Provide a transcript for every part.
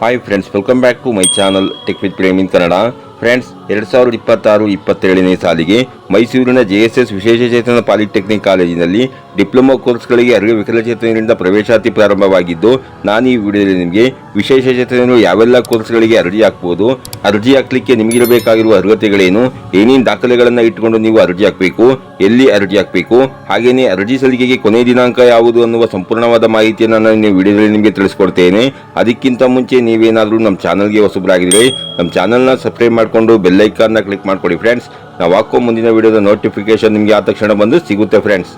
Hi friends, welcome back to my channel tech with Prem in Kannada. Friends, 2026-27ನೇ ಸಾಲಿಗೆ ಮೈಸೂರಿನ JSS ವಿಶೇಷಚೇತನ ಪಾಲಿಟೆಕ್ನಿಕ್ ಕಾಲೇಜಿನಲ್ಲಿ ಡಿಪ್ಲೊಮಾ ಕೋರ್ಸ್ಗಳಿಗೆ ಅರ್ಹ ವಿಕಲಚೇತನರಿಂದ ಪ್ರವೇಶಾತಿ ಪ್ರಾರಂಭವಾಗಿದ್ದು, ನಾನು ಈ ವಿಡಿಯೋದಲ್ಲಿ ನಿಮಗೆ ವಿಶೇಷಚೇತನರು ಯಾವೆಲ್ಲ ಕೋರ್ಸ್ಗಳಿಗೆ ಅರ್ಜಿ ಹಾಕಬಹುದು, ಅರ್ಜಿ ಹಾಕಲಿಕ್ಕೆ ನಿಮಗಿರಬೇಕಾಗಿರುವ ಅರ್ಹತೆಗಳೇನು, ಏನೇನು ದಾಖಲೆಗಳನ್ನು ಇಟ್ಟುಕೊಂಡು ನೀವು ಅರ್ಜಿ ಹಾಕಬೇಕು, ಎಲ್ಲಿ ಅರ್ಜಿ ಹಾಕಬೇಕು, ಹಾಗೆಯೇ ಅರ್ಜಿ ಸಲ್ಲಿಕೆಗೆ ಕೊನೆಯ ದಿನಾಂಕ ಯಾವುದು ಅನ್ನುವ ಸಂಪೂರ್ಣವಾದ ಮಾಹಿತಿಯನ್ನು ನಾನು ಈ ವಿಡಿಯೋದಲ್ಲಿ ನಿಮಗೆ ತಿಳಿಸ್ಕೊಡ್ತೇನೆ. ಅದಕ್ಕಿಂತ ಮುಂಚೆ ನೀವೇನಾದರೂ ನಮ್ಮ ಚಾನಲ್ಗೆ ಹೊಸಬರಾಗಿದ್ದರೆ ನಮ್ಮ ಚಾನಲ್ನ ಸಬ್ಸ್ಕ್ರೈಬ್ ಮಾಡಿಕೊಂಡು ಬೆಲ್ ಐಕಾನ್ನ ಕ್ಲಿಕ್ ಮಾಡ್ಕೊಳ್ಳಿ ಫ್ರೆಂಡ್ಸ್. ನಾವು ಹಾಕೋ ಮುಂದಿನ ವಿಡಿಯೋದ ನೋಟಿಫಿಕೇಶನ್ ನಿಮಗೆ ಆ ತಕ್ಷಣ ಬಂದು ಸಿಗುತ್ತೆ ಫ್ರೆಂಡ್ಸ್.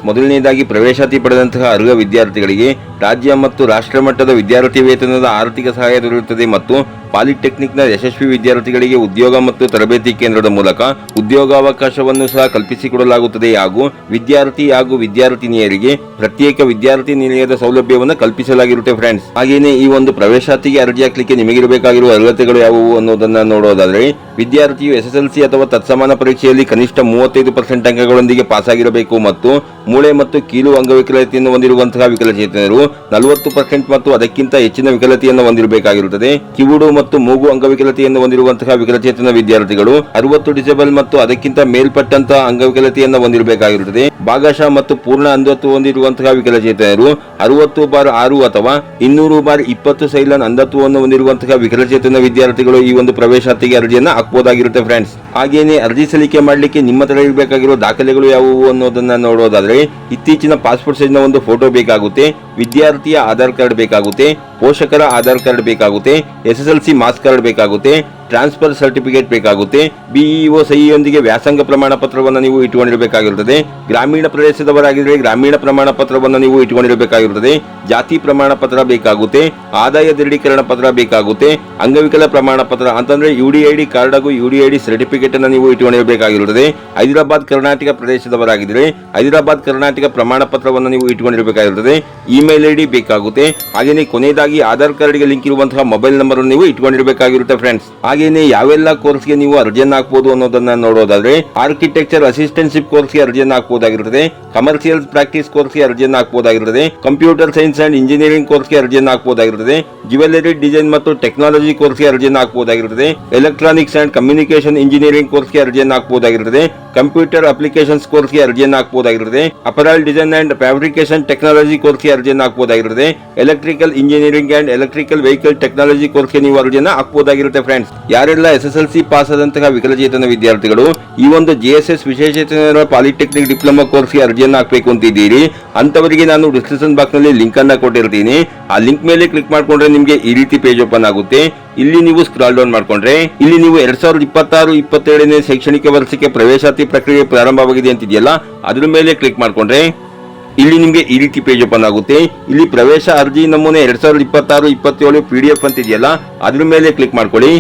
ಮೊದಲನೇದಾಗಿ ಪ್ರವೇಶಾತಿ ಪಡೆದಂತಹ ಅರ್ಹ ವಿದ್ಯಾರ್ಥಿಗಳಿಗೆ ರಾಜ್ಯ ಮತ್ತು ರಾಷ್ಟ್ರ ಮಟ್ಟದ ವಿದ್ಯಾರ್ಥಿ ವೇತನದ ಆರ್ಥಿಕ ಸಹಾಯ ದೊರೆಯುತ್ತದೆ ಮತ್ತು ಪಾಲಿಟೆಕ್ನಿಕ್ನ ಯಶಸ್ವಿ ವಿದ್ಯಾರ್ಥಿಗಳಿಗೆ ಉದ್ಯೋಗ ಮತ್ತು ತರಬೇತಿ ಕೇಂದ್ರದ ಮೂಲಕ ಉದ್ಯೋಗಾವಕಾಶವನ್ನು ಸಹ ಕಲ್ಪಿಸಿಕೊಡಲಾಗುತ್ತದೆ ಹಾಗೂ ವಿದ್ಯಾರ್ಥಿ ಹಾಗೂ ವಿದ್ಯಾರ್ಥಿನಿಯರಿಗೆ ಪ್ರತ್ಯೇಕ ವಿದ್ಯಾರ್ಥಿ ನಿಲಯದ ಸೌಲಭ್ಯವನ್ನು ಕಲ್ಪಿಸಲಾಗಿರುತ್ತೆ ಫ್ರೆಂಡ್ಸ್. ಹಾಗೆಯೇ ಈ ಒಂದು ಪ್ರವೇಶಾತಿಗೆ ಅರ್ಜಿ ಹಾಕಲಿಕ್ಕೆ ನಿಮಗಿರಬೇಕಾಗಿರುವ ಅರ್ಹತೆಗಳು ಯಾವುವು ಅನ್ನೋದನ್ನ ನೋಡೋದಾದ್ರೆ, ವಿದ್ಯಾರ್ಥಿಯು SSLC ಅಥವಾ ತತ್ಸಮಾನ ಪರೀಕ್ಷೆಯಲ್ಲಿ ಕನಿಷ್ಠ 35% ಅಂಕಗಳೊಂದಿಗೆ ಪಾಸ್ ಆಗಿರಬೇಕು ಮತ್ತು ಮೂಳೆ ಮತ್ತು ಕೀಲು ಅಂಗವಿಕಲತೆಯನ್ನು ಹೊಂದಿರುವಂತಹ ವಿಕಲಚೇತನರು 40% ಮತ್ತು ಅದಕ್ಕಿಂತ ಹೆಚ್ಚಿನ ವಿಕಲತೆಯನ್ನು ಹೊಂದಿರಬೇಕಾಗಿರುತ್ತದೆ. ಕಿವುಡು ಮತ್ತು ಮೂಗು ಅಂಗವಿಕಲತೆಯನ್ನು ಹೊಂದಿರುವಂತಹ ವಿಕಲಚೇತನ ವಿದ್ಯಾರ್ಥಿಗಳು 60 ಡಿಸೆಬಲ್ ಮತ್ತು ಅದಕ್ಕಿಂತ ಮೇಲ್ಪಟ್ಟಂತಹ ಅಂಗವಿಕಲತೆಯನ್ನು ಹೊಂದಿರಬೇಕಾಗಿರುತ್ತದೆ. ಭಾಗಶಃ ಮತ್ತು ಪೂರ್ಣ ಅಂಧತ್ವ ಹೊಂದಿರುವಂತಹ ವಿಕಲಚೇತನರು 60/6 ಅಥವಾ 200/20 ಸೈಲನ್ ಅಂಧತ್ವವನ್ನು ಹೊಂದಿರುವಂತಹ ವಿಕಲಚೇತನ ವಿದ್ಯಾರ್ಥಿಗಳು ಈ ಒಂದು ಪ್ರವೇಶಾತಿಗೆ ಅರ್ಜಿಯನ್ನು ಹಾಕಬಹುದಾಗಿರುತ್ತೆ ಫ್ರೆಂಡ್ಸ್. ಹಾಗೇನೆ ಅರ್ಜಿ ಸಲ್ಲಿಕೆ ಮಾಡಲಿಕ್ಕೆ ನಿಮ್ಮ ಹತ್ರ ಇರಬೇಕಾಗಿರುವ ದಾಖಲೆಗಳು ಯಾವುವು ಅನ್ನೋದನ್ನ ನೋಡೋದಾದ್ರೆ, ಇತ್ತೀಚಿನ ಪಾಸ್ಪೋರ್ಟ್ ಸೈಜ್ನ ಒಂದು ಫೋಟೋ ಬೇಕಾಗುತ್ತೆ, ವಿದ್ಯಾರ್ಥಿಯ ಆಧಾರ್ ಕಾರ್ಡ್ ಬೇಕಾಗುತ್ತೆ, ಪೋಷಕರ ಆಧಾರ್ ಕಾರ್ಡ್ ಬೇಕಾಗುತ್ತೆ, SSLC ಮಾರ್ಕ್ಸ್ ಕಾರ್ಡ್ ಬೇಕಾಗುತ್ತೆ, ಟ್ರಾನ್ಸ್ಫರ್ ಸರ್ಟಿಫಿಕೇಟ್ ಬೇಕಾಗುತ್ತೆ, BEO ಸಹಿಯೊಂದಿಗೆ ವ್ಯಾಸಂಗ ಪ್ರಮಾಣ ಪತ್ರವನ್ನು ನೀವು ಇಟ್ಟುಕೊಂಡಿರಬೇಕಾಗಿರುತ್ತದೆ. ಗ್ರಾಮೀಣ ಪ್ರದೇಶದವರಾಗಿದ್ದರೆ ಗ್ರಾಮೀಣ ಪ್ರಮಾಣ ಪತ್ರವನ್ನು ನೀವು ಇಟ್ಟುಕೊಂಡಿರಬೇಕಾಗಿರುತ್ತದೆ. ಜಾತಿ ಪ್ರಮಾಣ ಪತ್ರ ಬೇಕಾಗುತ್ತೆ, ಆದಾಯ ದೃಢೀಕರಣ ಪತ್ರ ಬೇಕಾಗುತ್ತೆ, ಅಂಗವಿಕಲ ಪ್ರಮಾಣ ಪತ್ರ ಅಂತಂದ್ರೆ UDID ಕಾರ್ಡ್ ಹಾಗೂ UDID ಸರ್ಟಿಫಿಕೇಟ್ ಅನ್ನು ನೀವು ಇಟ್ಟುಕೊಂಡಿರಬೇಕಾಗಿರುತ್ತದೆ. ಹೈದರಾಬಾದ್ ಕರ್ನಾಟಕ ಪ್ರದೇಶದವರಾಗಿದ್ದರೆ ಹೈದರಾಬಾದ್ ಕರ್ನಾಟಕ ಪ್ರಮಾಣ ಪತ್ರವನ್ನು ನೀವು ಇಟ್ಟುಕೊಂಡಿರಬೇಕಾಗಿರುತ್ತದೆ. ಇಮೇಲ್ ID ಬೇಕಾಗುತ್ತೆ. ಹಾಗೆಯೇ ಕೊನೆಯದಾಗಿ ಆಧಾರ್ ಕಾರ್ಡ್ಗೆ ಲಿಂಕ್ ಇರುವಂತಹ ಮೊಬೈಲ್ ನಂಬರ್ ಅನ್ನು ನೀವು ಇಟ್ಟುಕೊಂಡಿರಬೇಕಾಗಿರುತ್ತೆ ಫ್ರೆಂಡ್ಸ್. ಹಾಗೇನೆ ಯಾವೆಲ್ಲ ಕೋರ್ಸ್ಗೆ ನೀವು ಅರ್ಜಿಯನ್ನು ಹಾಕಬಹುದು ಅನ್ನೋದನ್ನ ನೋಡೋದಾದ್ರೆ, ಆರ್ಕಿಟೆಕ್ಚರ್ ಅಸಿಸ್ಟೆನ್ಶಿಪ್ ಕೋರ್ಸ್ಗೆ ಅರ್ಜಿಯನ್ನು ಹಾಕಬಹುದಾಗಿರುತ್ತದೆ, ಕಮರ್ಷಿಯಲ್ ಪ್ರಾಕ್ಟೀಸ್ ಕೋರ್ಸ್ಗೆ ಅರ್ಜಿಯನ್ನು ಹಾಕಬಹುದಾಗಿರುತ್ತದೆ, ಕಂಪ್ಯೂಟರ್ ಸೈನ್ಸ್ ಅಂಡ್ ಇಂಜಿನಿಯರಿಂಗ್ ಕೋರ್ಸ್ಗೆ ಅರ್ಜಿಯನ್ನು ಹಾಕಬಹುದಾಗಿರುತ್ತದೆ, ಜ್ಯುವೆಲರಿ ಡಿಸೈನ್ ಮತ್ತು ಟೆಕ್ನಾಲಜಿ ಕೋರ್ಸ್ಗೆ ಅರ್ಜಿಯನ್ನು ಹಾಕಬಹುದಾಗಿರುತ್ತದೆ, ಎಲೆಕ್ಟ್ರಾನಿಕ್ಸ್ ಅಂಡ್ ಕಮ್ಯುನಿಕೇಶನ್ ಇಂಜಿನಿಯರಿಂಗ್ ಕೋರ್ಸ್ಗೆ ಅರ್ಜಿಯನ್ನು ಹಾಕಬಹುದಾಗಿರುತ್ತದೆ, ಕಂಪ್ಯೂಟರ್ ಅಪ್ಲಿಕೇಶನ್ಸ್ ಕೋರ್ಸ್ಗೆ ಅರ್ಜಿಯನ್ನು ಹಾಕಬಹುದಾಗಿರುತ್ತದೆ, apparel design and fabrication technology ಕೋರ್ಸ್ಗೆ ಅರ್ಜಿಯನ್ನು ಹಾಕಬಹುದಾಗಿರುತ್ತದೆ, electrical engineering and electrical vehicle technology ಕೋರ್ಸ್ಗೆ ನೀವು ಅರ್ಜಿಯನ್ನು ಹಾಕಬಹುದಾಗಿರುತ್ತೆ ಫ್ರೆಂಡ್ಸ್. ಯಾರೆಲ್ಲ SSLC ಪಾಸ್ ಆದಂತಹ ವಿಕಲಚೇತನ ವಿದ್ಯಾರ್ಥಿಗಳು ಈ ಒಂದು JSS ವಿಶೇಷಚೇತನರ ಪಾಲಿಟೆಕ್ನಿಕ್ ಡಿಪ್ಲೊಮಾ ಕೋರ್ಸ್ಗೆ ಅರ್ಜಿಯನ್ನು ಹಾಕಬೇಕು ಅಂತಿದ್ದೀರಿ, ಅಂತವರಿಗೆ ನಾನು ಡಿಸ್ಕ್ರಿಪ್ಷನ್ ಬಾಕ್ಸ್ ನಲ್ಲಿ ಲಿಂಕ್ ಅನ್ನ ಕೊಟ್ಟಿರ್ತೀನಿ. ಆ ಲಿಂಕ್ ಮೇಲೆ ಕ್ಲಿಕ್ ಮಾಡ್ಕೊಂಡ್ರೆ ನಿಮಗೆ ಈ ರೀತಿ ಪೇಜ್ ಓಪನ್ ಆಗುತ್ತೆ. ಇಲ್ಲಿ ನೀವು ಸ್ಕ್ರಾಲ್ ಡೌನ್ ಮಾಡ್ಕೊಂಡ್ರೆ ಇಲ್ಲಿ ನೀವು 2026-27ನೇ ಶೈಕ್ಷಣಿಕ ವರ್ಷಕ್ಕೆ ಪ್ರವೇಶಾತಿ ಪ್ರಕ್ರಿಯೆ ಪ್ರಾರಂಭವಾಗಿದೆ ಅಂತಿದೆಯಲ್ಲ, ಅದ್ರ ಮೇಲೆ ಕ್ಲಿಕ್ ಮಾಡ್ಕೊಂಡ್ರೆ ಇಲ್ಲಿ ನಿಮಗೆ ಈ ರೀತಿ ಪೇಜ್ ಓಪನ್ ಆಗುತ್ತೆ. ಇಲ್ಲಿ ಪ್ರವೇಶ ಅರ್ಜಿ ನಮೂನೆ 2026-27 PDF ಅಂತಿದೆಯಲ್ಲ, ಅದ್ರ ಮೇಲೆ ಕ್ಲಿಕ್ ಮಾಡ್ಕೊಳ್ಳಿ.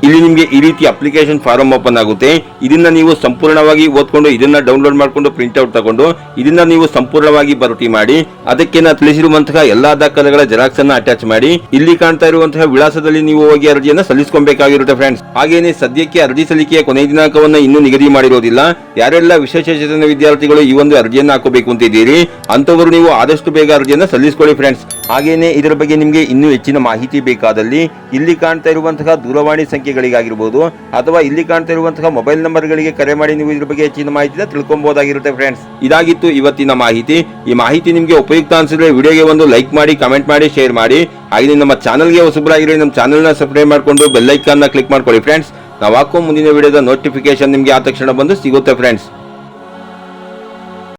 ಇಲ್ಲಿ ನಿಮಗೆ ಈ ರೀತಿ ಅಪ್ಲಿಕೇಶನ್ ಫಾರಂ ಓಪನ್ ಆಗುತ್ತೆ. ಇದನ್ನ ನೀವು ಸಂಪೂರ್ಣವಾಗಿ ಓದ್ಕೊಂಡು ಇದನ್ನ ಡೌನ್ಲೋಡ್ ಮಾಡಿಕೊಂಡು ಪ್ರಿಂಟ್ ಔಟ್ ತಗೊಂಡು ಇದನ್ನ ನೀವು ಸಂಪೂರ್ಣವಾಗಿ ಭರ್ತಿ ಮಾಡಿ ಅದಕ್ಕೆ ನಾನು ತಿಳಿಸಿರುವಂತಹ ಎಲ್ಲಾ ದಾಖಲೆಗಳ ಜೆರಾಕ್ಸ್ ಅನ್ನ ಅಟ್ಯಾಚ್ ಮಾಡಿ ಇಲ್ಲಿ ಕಾಣ್ತಾ ಇರುವಂತಹ ವಿಳಾಸದಲ್ಲಿ ನೀವು ಹೋಗಿ ಅರ್ಜಿಯನ್ನು ಸಲ್ಲಿಸಬೇಕಾಗಿರುತ್ತೆ ಫ್ರೆಂಡ್ಸ್. ಹಾಗೇನೆ ಸದ್ಯಕ್ಕೆ ಅರ್ಜಿ ಸಲ್ಲಿಕೆಯ ಕೊನೆಯ ದಿನಾಂಕವನ್ನು ಇನ್ನೂ ನಿಗದಿ ಮಾಡಿರೋದಿಲ್ಲ. ಯಾರೆಲ್ಲ ವಿಶೇಷಚೇತನ ವಿದ್ಯಾರ್ಥಿಗಳು ಈ ಒಂದು ಅರ್ಜಿಯನ್ನು ಹಾಕಬೇಕು ಅಂತಿದ್ದೀರಿ ಅಂತವರು ನೀವು ಆದಷ್ಟು ಬೇಗ ಅರ್ಜಿಯನ್ನು ಸಲ್ಲಿಸಿಕೊಳ್ಳಿ ಫ್ರೆಂಡ್ಸ್. ಹಾಗೇನೆ ಇದರ ಬಗ್ಗೆ ನಿಮಗೆ ಇನ್ನೂ ಹೆಚ್ಚಿನ ಮಾಹಿತಿ ಬೇಕಾದಲ್ಲಿ ಇಲ್ಲಿ ಕಾಣ್ತಾ ಇರುವಂತಹ ದೂರವಾಣಿ ಸಂಖ್ಯೆಗಳಿಗಾಗಿರಬಹುದು ಅಥವಾ ಇಲ್ಲಿ ಕಾಣ್ತಾ ಇರುವಂತಹ ಮೊಬೈಲ್ ನಂಬರ್ಗಳಿಗೆ ಕರೆ ಮಾಡಿ ನೀವು ಇದ್ರ ಬಗ್ಗೆ ಹೆಚ್ಚಿನ ಮಾಹಿತಿನ ತಿಳ್ಕೊಬಹುದಾಗಿರುತ್ತೆ ಫ್ರೆಂಡ್ಸ್. ಇದಾಗಿತ್ತು ಇವತ್ತಿನ ಮಾಹಿತಿ. ಈ ಮಾಹಿತಿ ನಿಮಗೆ ಉಪಯುಕ್ತ ಅನಿಸಿದ್ರೆ ವಿಡಿಯೋಗೆ ಒಂದು ಲೈಕ್ ಮಾಡಿ, ಕಮೆಂಟ್ ಮಾಡಿ, ಶೇರ್ ಮಾಡಿ. ಹಾಗೆ ನಮ್ಮ ಚಾನಲ್ಗೆ ಹೊಸಬರಾಗಿದ್ರೆ ನಮ್ಮ ಚಾನಲ್ನ ಸಬ್ಸ್ಕ್ರೈಬ್ ಮಾಡಿಕೊಂಡು ಬೆಲ್ ಐಕಾನ್ನ ಕ್ಲಿಕ್ ಮಾಡ್ಕೊಳ್ಳಿ ಫ್ರೆಂಡ್ಸ್. ನಾವು ಹಾಕೋ ಮುಂದಿನ ವಿಡಿಯೋದ ನೋಟಿಫಿಕೇಶನ್ ನಿಮಗೆ ಆ ತಕ್ಷಣ ಬಂದು ಸಿಗುತ್ತೆ ಫ್ರೆಂಡ್ಸ್.